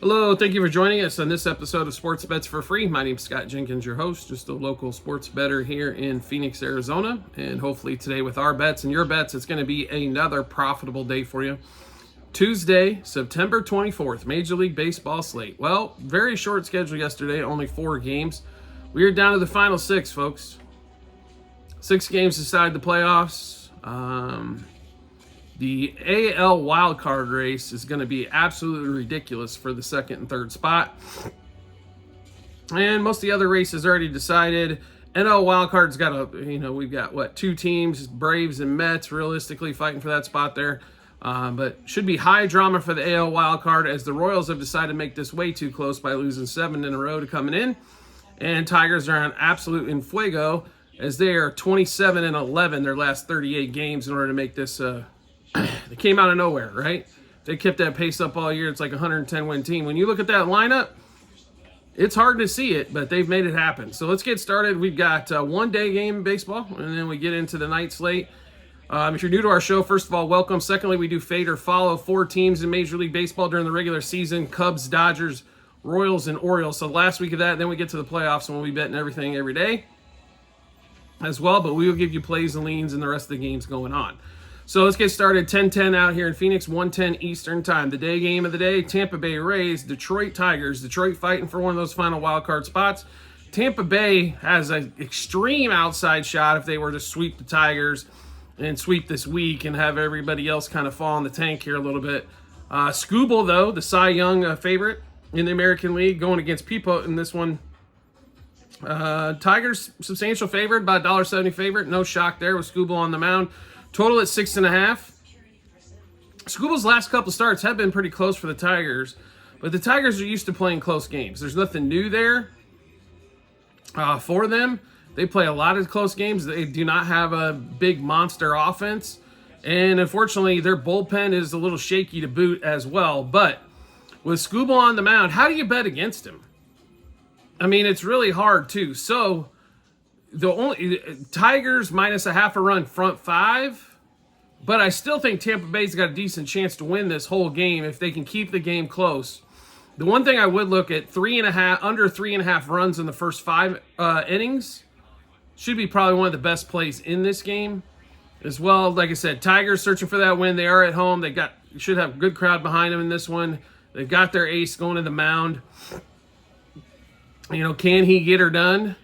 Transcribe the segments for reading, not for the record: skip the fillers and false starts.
Hello, thank you for joining us on this episode of Sports Bets for Free. My name's Scott Jenkins, your host, just a local sports bettor here in Phoenix, Arizona. And hopefully today with our bets and your bets, it's going to be another profitable day for you. Tuesday, September 24th, Major League Baseball slate. Well, very short schedule yesterday, only 4 games. We are down to the final 6, folks. 6 games decide the playoffs. The AL wildcard race is going to be absolutely ridiculous for the 2nd and 3rd spot. And most of the other races already decided. NL wildcard's got we've got 2 teams, Braves and Mets, realistically fighting for that spot there. But should be high drama for the AL wildcard as the Royals have decided to make this way too close by losing 7 in a row to coming in. And Tigers are on absolute enfuego as they are 27-11 their last 38 games in order to make this they came out of nowhere, right? They kept that pace up all year. It's like a 110-win team. When you look at that lineup, it's hard to see it, but they've made it happen. So let's get started. We've got one day game in baseball, and then we get into the night slate. If you're new to our show, first of all, welcome. Secondly, we do fade or follow 4 teams in Major League Baseball during the regular season: Cubs, Dodgers, Royals, and Orioles. So last week of that, then we get to the playoffs, and we'll be betting everything every day as well, but we will give you plays and leans and the rest of the games going on. So let's get started. 10:10 out here in Phoenix, 1:10 Eastern time. The day game of the day, Tampa Bay Rays, Detroit Tigers. Detroit fighting for one of those final wild card spots. Tampa Bay has an extreme outside shot if they were to sweep the Tigers and sweep this week and have everybody else kind of fall in the tank here a little bit. Scooble, though, the Cy Young favorite in the American League, going against Peepo in this one. Tigers, substantial favorite, about $1.70 favorite. No shock there with Scooble on the mound. Total at 6.5. Scooble's last couple starts have been pretty close for the Tigers, but the Tigers are used to playing close games. There's nothing new there for them. They play a lot of close games. They do not have a big monster offense, and unfortunately, their bullpen is a little shaky to boot as well. But with Scooble on the mound, how do you bet against him? I mean, it's really hard too. So the only Tigers minus a half a run front 5, but I still think Tampa Bay's got a decent chance to win this whole game if they can keep the game close. The one thing I would look at, under 3.5 runs in the first 5 innings should be probably one of the best plays in this game as well. Like I said, Tigers searching for that win. They are at home. Should have a good crowd behind them in this one. They've got their ace going to the mound. Can he get her done?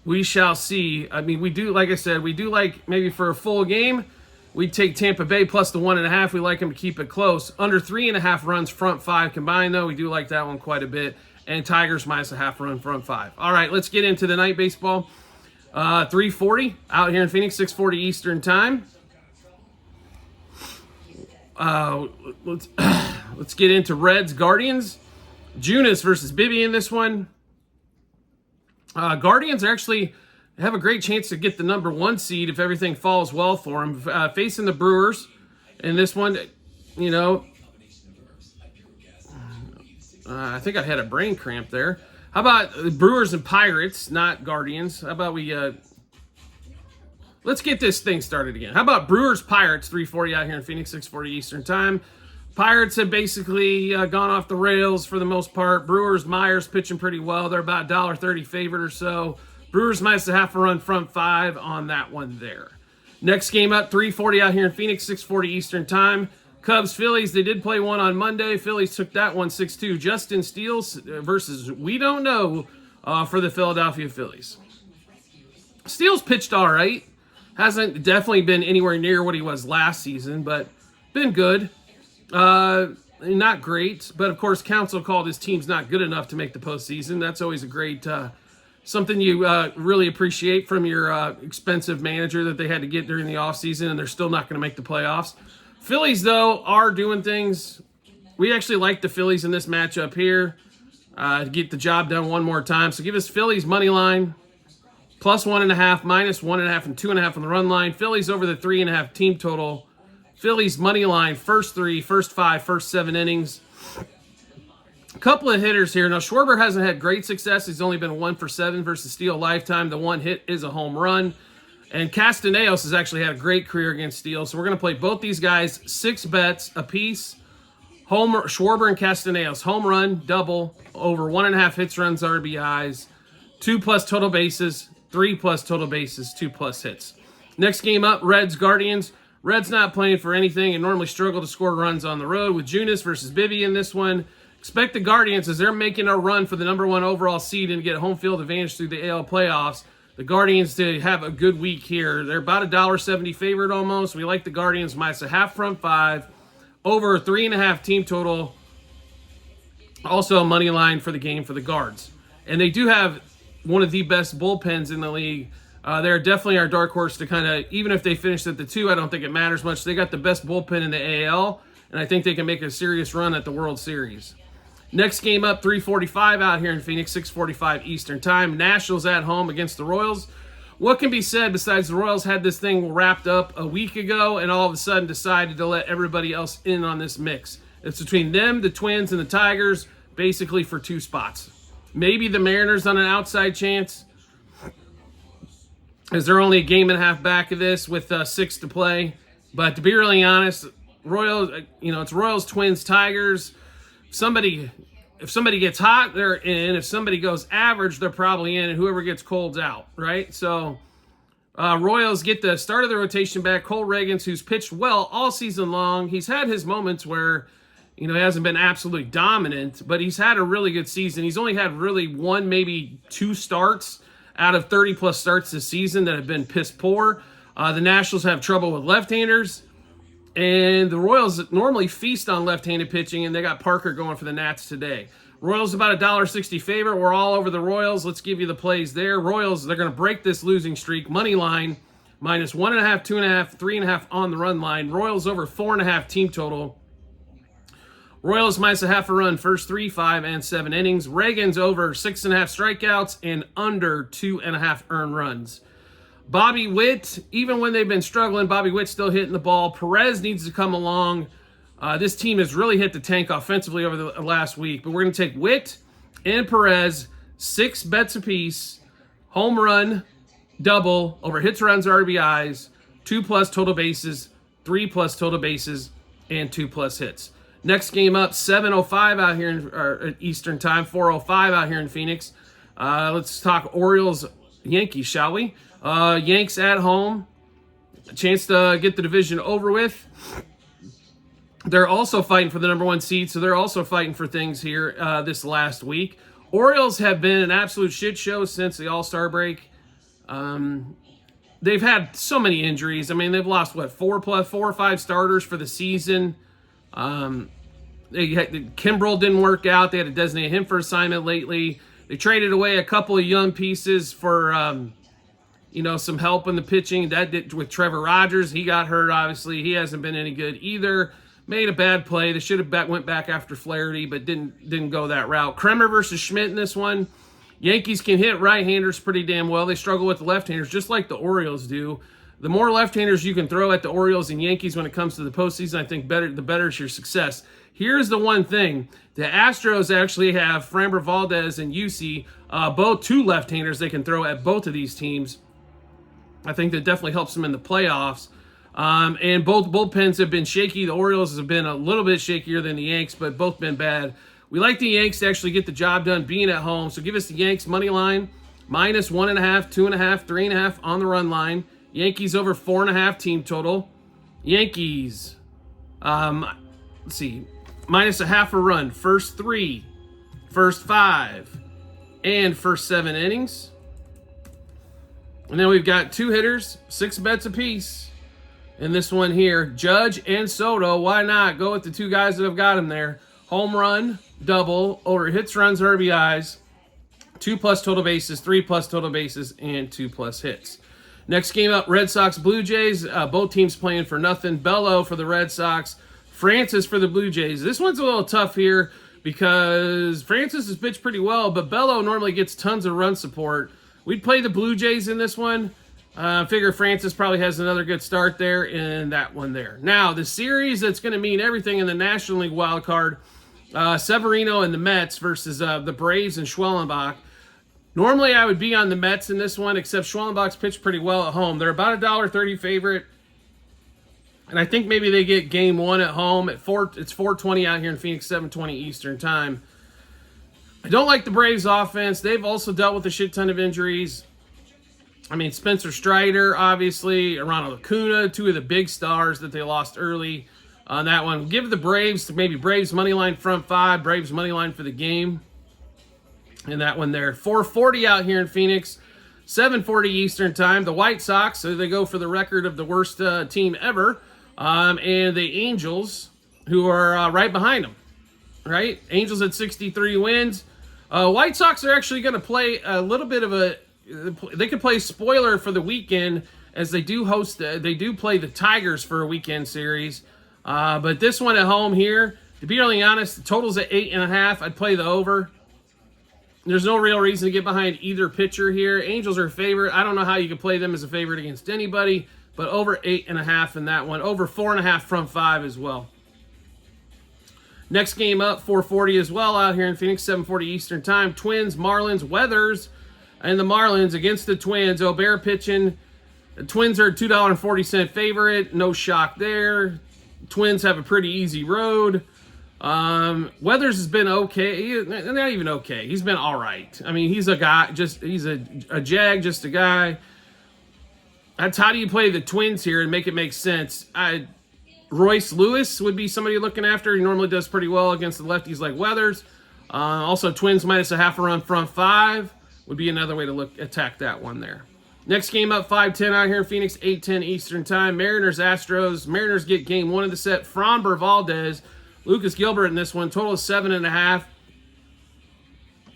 We shall see. I mean, we do, like I said, maybe for a full game, we take Tampa Bay plus the 1.5. We like them to keep it close. Under 3.5 runs front 5 combined, though, we do like that one quite a bit. And Tigers minus a half run front 5. All right, let's get into the night baseball. 3:40 out here in Phoenix, 6:40 Eastern time. Let's get into Reds Guardians. Junis versus Bibby in this one. Guardians actually have a great chance to get the number 1 seed if everything falls well for them. Facing the Brewers in this one, I think I had a brain cramp there. How about the Brewers and Pirates, not Guardians? How about let's get this thing started again. How about Brewers Pirates, 3:40 out here in Phoenix, 6:40 Eastern time. Pirates have basically gone off the rails for the most part. Brewers, Myers pitching pretty well. They're about $1.30 favorite or so. Brewers minus a half a run front 5 on that one there. Next game up, 3:40 out here in Phoenix, 6:40 Eastern time. Cubs, Phillies, they did play one on Monday. Phillies took that one 6-2. Justin Steele versus we don't know for the Philadelphia Phillies. Steele's pitched all right. Hasn't definitely been anywhere near what he was last season, but been good. Not great, but of course, Council called his teams not good enough to make the postseason. That's always a great something you really appreciate from your expensive manager that they had to get during the offseason, and they're still not going to make the playoffs. Phillies, though, are doing things. We actually like the Phillies in this matchup here to get the job done one more time. So give us Phillies money line, plus 1.5, minus 1.5, and 2.5 on the run line. Phillies over the 3.5 team total. Phillies money line, first 3, first 5, first 7 innings. A couple of hitters here. Now, Schwarber hasn't had great success. He's only been 1 for 7 versus Steele lifetime. The one hit is a home run. And Castellanos has actually had a great career against Steele. So we're going to play both these guys 6 bets apiece Schwarber and Castellanos, home run, double, over 1.5 hits, runs, RBIs, 2+ total bases, 3+ total bases, 2+ hits. Next game up, Reds, Guardians. Reds not playing for anything and normally struggle to score runs on the road with Junis versus Bibby in this one. Expect the Guardians, as they're making a run for the thier overall seed and get home field advantage through the AL playoffs, the Guardians to have a good week here. They're about $1.70 favorite almost. We like the Guardians minus a half front 5, over 3.5 team total. Also a money line for the game for the Guards. And they do have one of the best bullpens in the league. They're definitely our dark horse to kind of, even if they finished at the 2, I don't think it matters much. They got the best bullpen in the AL, and I think they can make a serious run at the World Series. Next game up, 3:45 out here in Phoenix, 6:45 Eastern Time. Nationals at home against the Royals. What can be said besides the Royals had this thing wrapped up a week ago and all of a sudden decided to let everybody else in on this mix? It's between them, the Twins, and the Tigers, basically for 2 spots. Maybe the Mariners on an outside chance, as they're only a game and a half back of this with 6 to play. But to be really honest, Royals, it's Royals, Twins, Tigers. If somebody gets hot, they're in. If somebody goes average, they're probably in. And whoever gets cold's out, right? So Royals get the start of the rotation back. Cole Reagans, who's pitched well all season long. He's had his moments where, he hasn't been absolutely dominant, but he's had a really good season. He's only had really 1, maybe 2 starts out of 30+ starts this season that have been piss poor. The Nationals have trouble with left-handers. And the Royals normally feast on left-handed pitching, and they got Parker going for the Nats today. Royals about $1.60 favorite. We're all over the Royals. Let's give you the plays there. Royals, they're going to break this losing streak. Money line, minus 1.5, 2.5, 3.5 on the run line. Royals over 4.5 team total. Royals minus a half a run, first 3, 5, and 7 innings. Reagan's over 6.5 strikeouts and under 2.5 earned runs. Bobby Witt, even when they've been struggling, Bobby Witt's still hitting the ball. Perez needs to come along. This team has really hit the tank offensively over the last week. But we're going to take Witt and Perez, 6 bets apiece, home run, double, over hits, runs, RBIs, 2+ total bases, 3+ total bases, and 2+ hits. Next game up, 7:05 out here in Eastern Time, 4:05 out here in Phoenix. Let's talk Orioles-Yankees, shall we? Yanks at home, a chance to get the division over with. They're also fighting for the number 1 seed, so they're also fighting for things here this last week. Orioles have been an absolute shit show since the All-Star break. They've had so many injuries. I mean, they've lost, 4 or 5 starters for the season. Kimbrel didn't work out. They had to designate him for assignment lately. They traded away a couple of young pieces for some help in the pitching. That did with Trevor Rogers. He got hurt, obviously. He hasn't been any good either. Made a bad play. They should have went back after Flaherty, but didn't go that route. Kremer versus Schmidt in this one. Yankees can hit right-handers pretty damn well. They struggle with the left-handers, just like the Orioles do. The more left-handers you can throw at the Orioles and Yankees when it comes to the postseason, I think the better is your success. Here's the one thing. The Astros actually have Framber Valdez and Yusi, both 2 left-handers they can throw at both of these teams. I think that definitely helps them in the playoffs. And both bullpens have been shaky. The Orioles have been a little bit shakier than the Yanks, but both been bad. We like the Yanks to actually get the job done being at home. So give us the Yanks money line, minus 1.5, 2.5, 3.5 on the run line. Yankees over 4.5 team total. Yankees, let's see, minus a half a run, first 3, first 5, and first 7 innings. And then we've got 2 hitters, 6 bets apiece. In this one here, Judge and Soto. Why not? Go with the 2 guys that have got him there. Home run, double, over hits, runs, RBIs, 2+ total bases, 3+ total bases, and 2+ hits. Next game up, Red Sox, Blue Jays. Both teams playing for nothing. Bello for the Red Sox, Francis for the Blue Jays. This one's a little tough here because Francis has pitched pretty well, but Bello normally gets tons of run support. We'd play the Blue Jays in this one. Figure Francis probably has another good start there in that one there. Now, the series that's going to mean everything in the National League wild card, Severino and the Mets versus the Braves and Schwellenbach. Normally, I would be on the Mets in this one, except Schwellenbach's pitched pretty well at home. They're about $1.30 favorite. And I think maybe they get game one at home at 4. It's 4:20 out here in Phoenix, 7:20 Eastern time. I don't like the Braves offense. They've also dealt with a shit ton of injuries. I mean, Spencer Strider, obviously, Ronald Acuna, two of the big stars that they lost early on that one. Give the Braves, maybe Braves money line front 5, Braves money line for the game. And that one there. 4:40 out here in Phoenix, 7:40 Eastern time. The White Sox, so they go for the record of the worst team ever. And the Angels, who are right behind them. Right? Angels at 63 wins. White Sox are actually going to play a little bit of a... They could play spoiler for the weekend as they do play the Tigers for a weekend series. But this one at home here, to be really honest, the total's at 8.5. I'd play the over. There's no real reason to get behind either pitcher here. Angels are a favorite. I don't know how you could play them as a favorite against anybody, but over 8.5 in that one. Over 4.5 front 5 as well. Next game up, 4:40 as well out here in Phoenix, 7:40 Eastern time. Twins, Marlins, Weathers, and the Marlins against the Twins. O'Bear pitching. The Twins are a $2.40 favorite. No shock there. Twins have a pretty easy road. Weathers has been okay. Not even okay. He's been all right. I mean, he's a guy. He's a jag, just a guy. That's how do you play the Twins here and make it make sense? Royce Lewis would be somebody you're looking after. He normally does pretty well against the lefties like Weathers. Also, Twins minus a half a run front 5 would be another way to attack that one there. Next game up, 5:10 out here in Phoenix, 8:10 Eastern time. Mariners, Astros. Mariners get game 1 of the set. Framber Valdez, Lucas Gilbert in this one. Total is 7.5.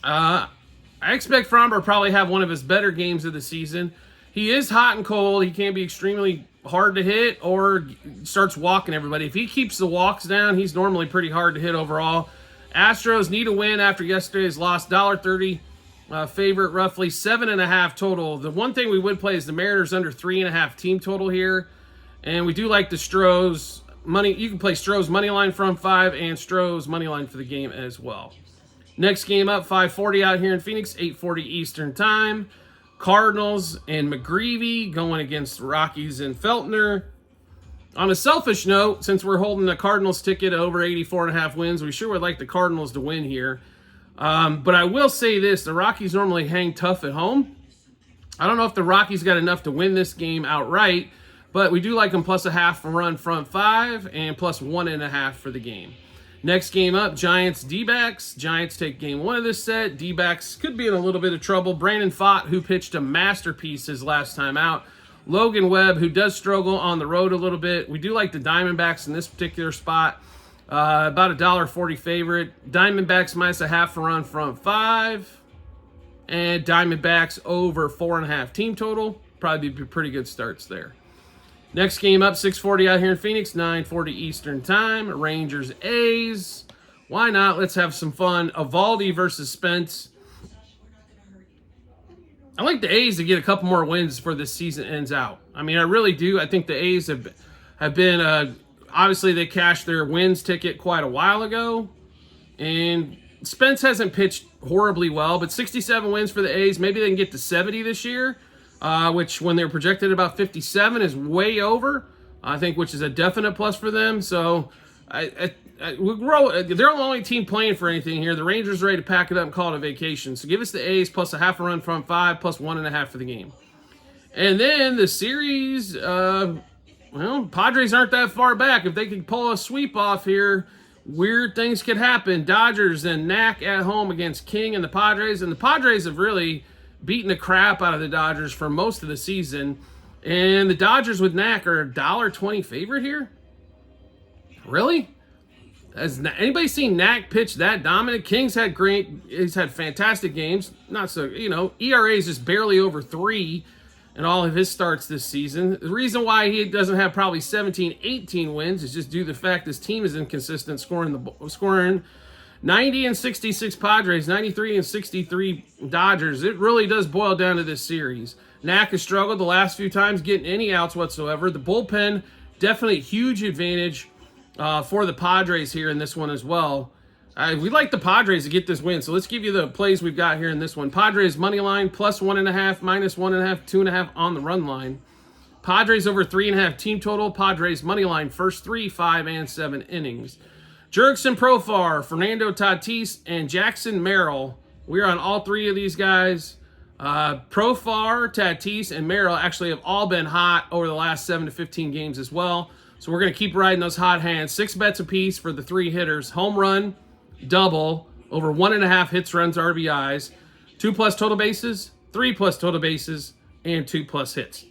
I expect Framber to probably have one of his better games of the season. He is hot and cold. He can be extremely hard to hit or starts walking everybody. If he keeps the walks down, he's normally pretty hard to hit overall. Astros need a win after yesterday's loss. $1.30 favorite, roughly 7.5 total. The one thing we would play is the Mariners under 3.5 team total here. And we do like the Stros money. You can play Stros money line from 5 and Stros money line for the game as well. Next game up, 5:40 out here in Phoenix, 8:40 Eastern time. Cardinals and McGreevy going against Rockies and Feltner. On a selfish note, since we're holding the Cardinals ticket over 84.5 wins, we sure would like the Cardinals to win here. But I will say this, the Rockies normally hang tough at home. I don't know if the Rockies got enough to win this game outright, but we do like them plus a half run front 5 and plus 1.5 for the game. Next game up, Giants, D-backs. Giants take game 1 of this set. D-backs could be in a little bit of trouble. Brandon Pfaadt, who pitched a masterpiece his last time out. Logan Webb, who does struggle on the road a little bit. We do like the Diamondbacks in this particular spot. About a $1.40 favorite. Diamondbacks minus a half run front 5. And Diamondbacks over 4.5 team total. Probably be pretty good starts there. Next game up, 6:40 out here in Phoenix, 9:40 Eastern time. Rangers, A's. Why not? Let's have some fun. Evaldi versus Spence. I like the A's to get a couple more wins before this season ends out. I mean, I really do. I think the A's have been, obviously they cashed their wins ticket quite a while ago. And Spence hasn't pitched horribly well, but 67 wins for the A's. Maybe they can get to 70 this year. Which when they're projected about 57 is way over, I think, which is a definite plus for them. So they're the only team playing for anything here. The Rangers are ready to pack it up and call it a vacation. So give us the A's plus a half a run front 5 plus 1.5 for the game. And then the series, Padres aren't that far back. If they could pull a sweep off here, weird things could happen. Dodgers and Knack at home against King and the Padres. And the Padres have really beating the crap out of the Dodgers for most of the season. And the Dodgers with Knack are a $1.20 favorite here? Really? Has anybody seen Knack pitch that dominant? He's had fantastic games. Not so, ERA is just barely over 3 in all of his starts this season. The reason why he doesn't have probably 17, 18 wins is just due to the fact his team is inconsistent scoring 90 and 66 Padres, 93 and 63 Dodgers. It really does boil down to this series. Knack has struggled the last few times getting any outs whatsoever. The bullpen, definitely a huge advantage for the Padres here in this one as well. We like the Padres to get this win, so let's give you the plays we've got here in this one. Padres money line, plus 1.5, minus 1.5, 2.5 on the run line. Padres over 3.5 team total. Padres money line first 3, 5, and 7 innings. Jurickson Profar, Fernando Tatis, and Jackson Merrill. We're on all 3 of these guys. Profar, Tatis, and Merrill actually have all been hot over the last 7 to 15 games as well. So we're going to keep riding those hot hands. 6 bets apiece for the 3 hitters. Home run, double, over 1.5 hits, runs, RBIs, 2+ total bases, 3+ total bases, and 2+ hits.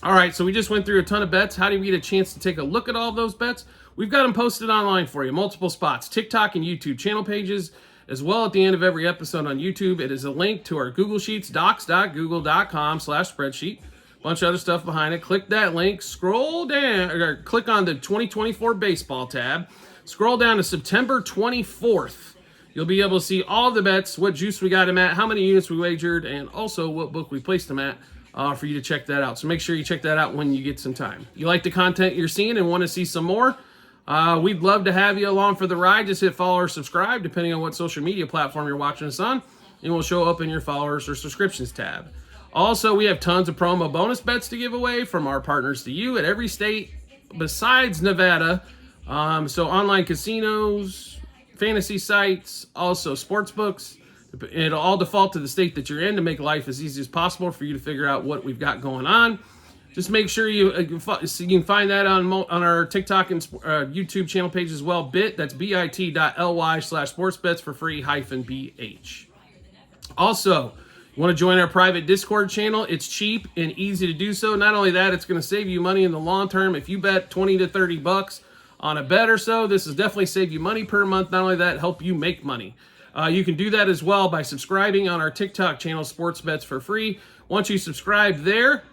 All right, so we just went through a ton of bets. How do we get a chance to take a look at all of those bets? We've got them posted online for you, multiple spots, TikTok and YouTube channel pages, as well at the end of every episode on YouTube. It is a link to our Google Sheets, docs.google.com/spreadsheet. Bunch of other stuff behind it. Click that link, scroll down, or click on the 2024 baseball tab. Scroll down to September 24th. You'll be able to see all the bets, what juice we got them at, how many units we wagered, and also what book we placed them at for you to check that out. So make sure you check that out when you get some time. You like the content you're seeing and want to see some more? We'd love to have you along for the ride. Just hit follow or subscribe, depending on what social media platform you're watching us on, and we'll show up in your followers or subscriptions tab. Also, we have tons of promo bonus bets to give away from our partners to you at every state besides Nevada. So online casinos, fantasy sites, also sports books. It'll all default to the state that you're in to make life as easy as possible for you to figure out what we've got going on. Just make sure you can find that on our TikTok and YouTube channel page as well. That's bit.ly/sportsbets for free -BH. Also, you want to join our private Discord channel? It's cheap and easy to do so. Not only that, it's going to save you money in the long term. If you bet 20 to 30 bucks on a bet or so, this is definitely save you money per month. Not only that, help you make money. You can do that as well by subscribing on our TikTok channel, Sports Bets for free. Once you subscribe there,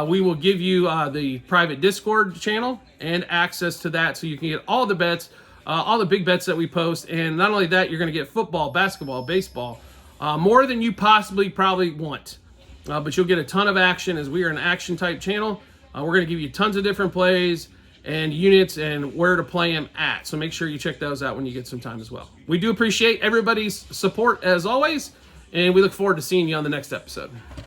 we will give you the private Discord channel and access to that so you can get all the bets, all the big bets that we post. And not only that, you're going to get football, basketball, baseball, more than you probably want. But you'll get a ton of action as we are an action type channel. We're going to give you tons of different plays and units and where to play them at. So make sure you check those out when you get some time as well. We do appreciate everybody's support as always, and we look forward to seeing you on the next episode.